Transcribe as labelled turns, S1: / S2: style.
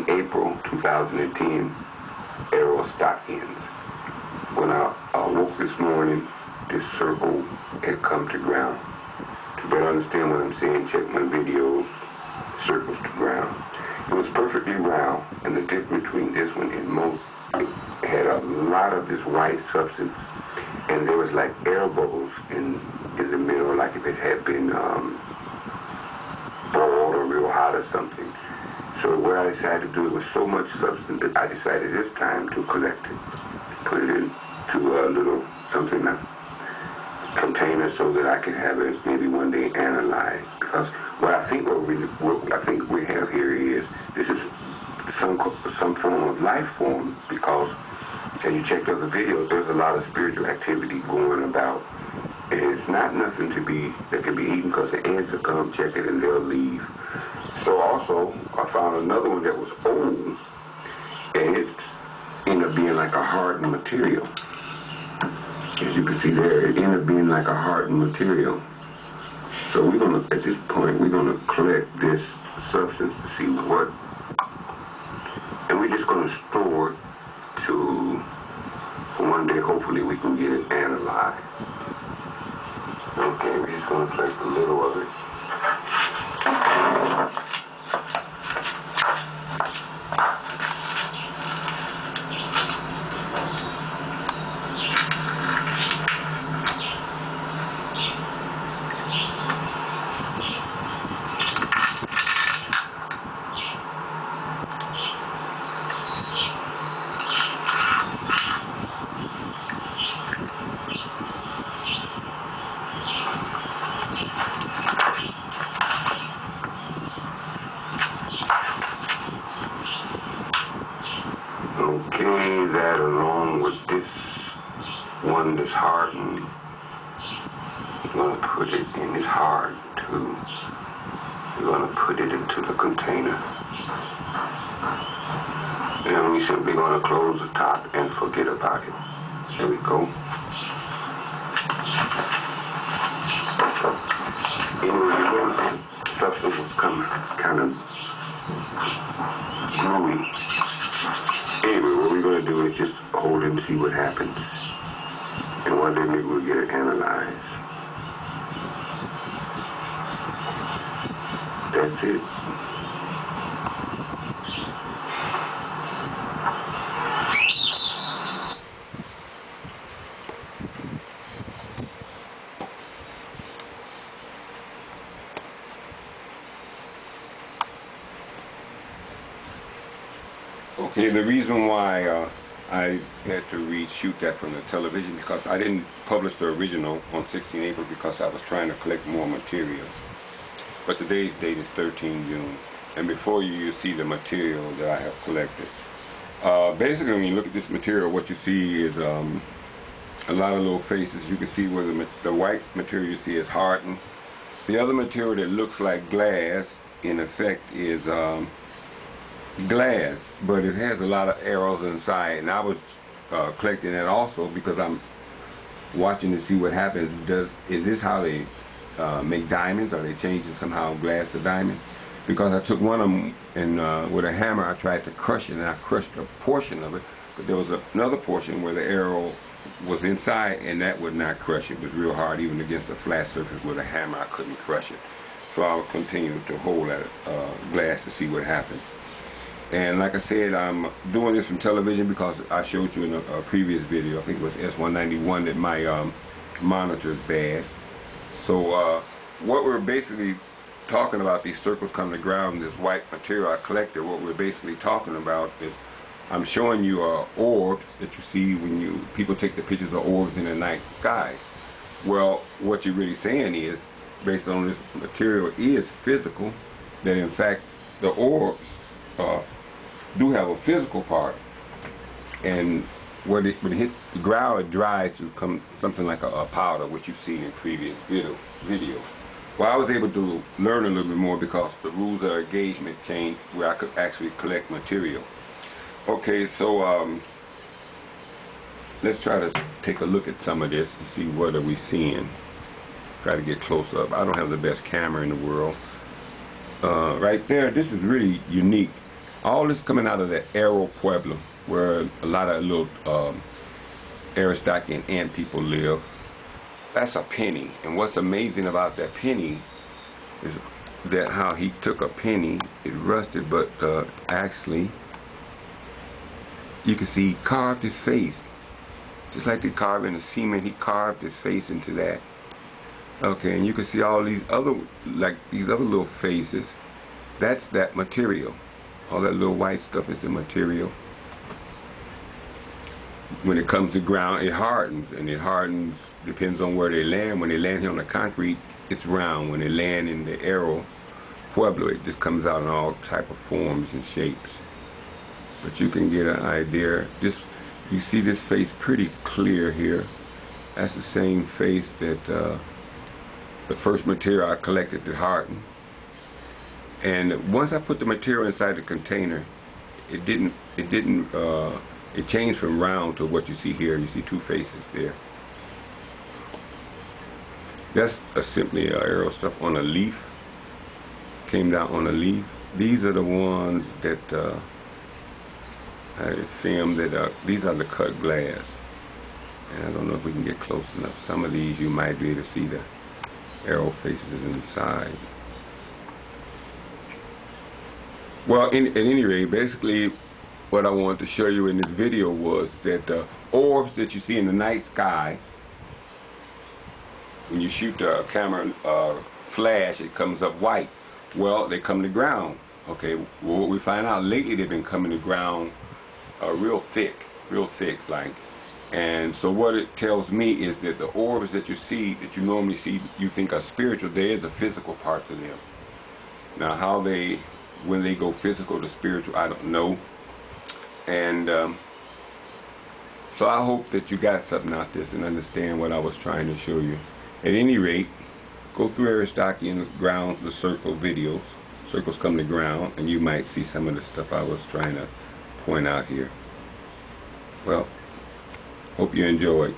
S1: the April 2010 Aerostockians. When I woke this morning, this circle had come to ground. To better understand what I'm saying, check my videos, circles to ground. It was perfectly round, and the difference between this one and most, it had a lot of this white substance, and there was like air bubbles in the middle, like if it had been boiled or real hot or something. So what I decided to do, it was so much substance that I decided this time to collect it, put it into a little something, a container, so that I could have it maybe one day analyzed. Because what I think we have here is this is some form of life form, because as you checked out the videos, there's a lot of spiritual activity going about. And it's not nothing that can be eaten, because the ants will come, check it, and they'll leave. So also, I found another one that was old, and it ended up being like a hardened material. As you can see there, it ended up being like a hardened material. So we're going to, at this point, we're going to collect this substance to see what, and we're just going to store it for one day, hopefully we can get it analyzed. Okay, we're just going to collect a little of it. Okay, that along with this one that's hardened, we're going to put it in this hard too. We're going to put it into the container. And we're simply going to close the top and forget about it. There we go. Anyway, the substance will come kind of gluey. Anyway, what we're going to do is just hold it and see what happens. And one day maybe we'll get it analyzed. That's it. Okay, the reason why I had to reshoot that from the television, because I didn't publish the original on 16 April because I was trying to collect more material. But today's date is 13 June, and before you see the material that I have collected. Basically, when you look at this material, what you see is a lot of little faces. You can see where the white material you see is hardened. The other material that looks like glass, in effect, is glass, but it has a lot of arrows inside, and I was collecting that also because I'm watching to see what happens. Is this how they make diamonds? Are they changing somehow glass to diamond? Because I took one of them and with a hammer I tried to crush it, and I crushed a portion of it, but there was another portion where the arrow was inside, and that would not crush it. It was real hard, even against a flat surface with a hammer I couldn't crush it. So I would continue to hold that glass to see what happens. And like I said, I'm doing this from television because I showed you in a previous video, I think it was S191, that my monitor is bad. So what we're basically talking about, these circles coming to ground, this white material I collected, what we're basically talking about is I'm showing you orbs that you see when people take the pictures of orbs in the night sky. Well, what you're really saying is, based on this material is physical, that in fact the orbs do have a physical part, and when it hits the ground, it dries to become something like a powder, which you've seen in previous videos. Well, I was able to learn a little bit more because the rules of engagement changed where I could actually collect material. Okay, so let's try to take a look at some of this and see what are we seeing. Try to get close up. I don't have the best camera in the world. Right there, this is really unique. All this coming out of the Aero Pueblo, where a lot of little Aerostockian ant people live. That's a penny, and what's amazing about that penny is that how he took a penny, it rusted, but actually you can see he carved his face, just like they carve in the cement. He carved his face into that. Okay, and you can see all these other, like these other little faces. That's that material. All that little white stuff is the material. When it comes to ground, it hardens, and it hardens, depends on where they land. When they land here on the concrete, it's round. When they land in the Aero Pueblo, it just comes out in all type of forms and shapes. But you can get an idea. Just, you see this face pretty clear here. That's the same face that the first material I collected that hardened. And once I put the material inside the container, it changed from round to what you see here. You see two faces there. That's simply Aero stuff on a leaf. Came down on a leaf. These are the ones that I filmed. These are the cut glass. And I don't know if we can get close enough. Some of these you might be able to see the Aero faces inside. Well, at any rate, basically what I wanted to show you in this video was that the orbs that you see in the night sky, when you shoot the camera flash, it comes up white. Well, they come to ground. Okay, well, what we find out lately, they've been coming to ground real thick, like. And so what it tells me is that the orbs that you see, that you normally see, you think are spiritual, there is a physical part to them. Now, how they, when they go physical to spiritual, I don't know. And so I hope that you got something out of this and understand what I was trying to show you. At any rate, go through Aerostockian ground, the circle videos. Circles come to ground, and you might see some of the stuff I was trying to point out here. Well, hope you enjoyed.